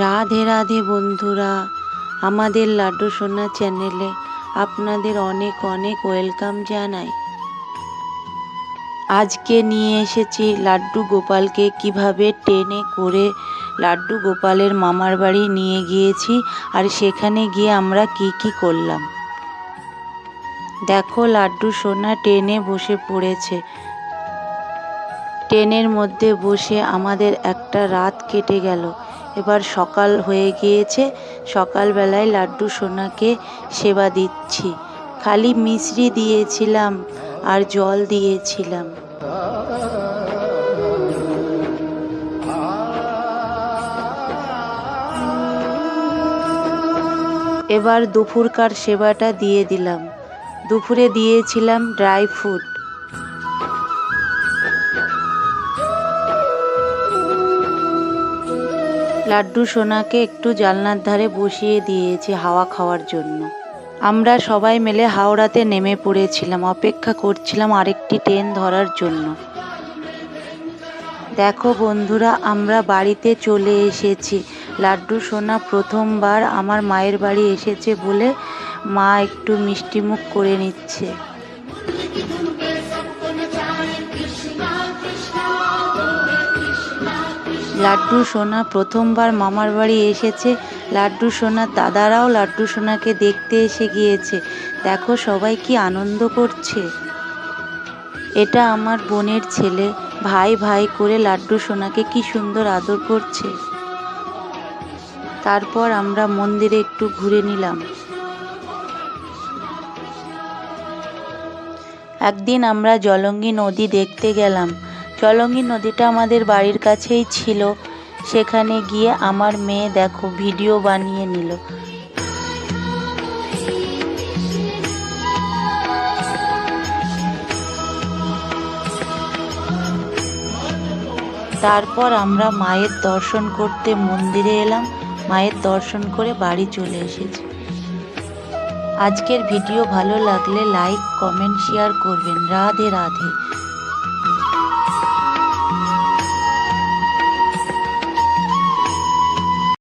রাধে রাধে বন্ধুরা, আমাদের লাড্ডু সোনা চ্যানেলে আপনাদের অনেক অনেক ওয়েলকাম জানাই। আজকে নিয়ে এসেছি লাড্ডু গোপালকে কিভাবে টেনে করে লাড্ডু গোপালের মামার বাড়ি নিয়ে গিয়েছি, আর সেখানে গিয়ে আমরা কি করলাম। দেখো, লাড্ডু সোনা ট্রেনে বসে পড়েছে। ট্রেনের মধ্যে বসে আমাদের একটা রাত কেটে গেল। এবার সকাল হয়ে গিয়েছে। সকালবেলায় লাড্ডু সোনাকে সেবা দিচ্ছি। খালি মিছরি দিয়েছিলাম আর জল দিয়েছিলাম। এবার দুপুরকার সেবাটা দিয়ে দিলাম। দুপুরে দিয়েছিলাম ড্রাই ফ্রুট। লাড্ডু সোনাকে একটু জানলার ধারে বসিয়ে দিয়েছি হাওয়া খাওয়ার জন্য। আমরা সবাই মিলে হাওড়াতে নেমে পড়েছিলাম, অপেক্ষা করছিলাম আরেকটি ট্রেন ধরার জন্য। দেখো বন্ধুরা, আমরা বাড়িতে চলে এসেছি। লাড্ডু সোনা প্রথমবার আমার মায়ের বাড়ি এসেছে বলে মা একটু মিষ্টিমুখ করে নিচ্ছে। লাড্ডু সোনা প্রথমবার মামার বাড়ি এসেছে। লাড্ডু সোনার দাদারাও লাড্ডু সোনাকে দেখতে এসে গিয়েছে। দেখো সবাই কি আনন্দ করছে। এটা আমার বোনের ছেলে। ভাই ভাই করে লাড্ডু সোনাকে কি সুন্দর আদর করছে। তারপর আমরা মন্দিরে একটু ঘুরে নিলাম। একদিন আমরা জলঙ্গি নদী দেখতে গেলাম। জলঙ্গি নদীটা আমাদের বাড়ির কাছেই ছিল। সেখানে গিয়ে আমার মেয়ে দেখো ভিডিও বানিয়ে নিল। তারপর আমরা মায়ের দর্শন করতে মন্দিরে এলাম। মায়ের দর্শন করে বাড়ি চলে এসেছি। আজকের ভিডিও ভালো লাগলে লাইক, কমেন্ট, শেয়ার করবেন। রাধে রাধে।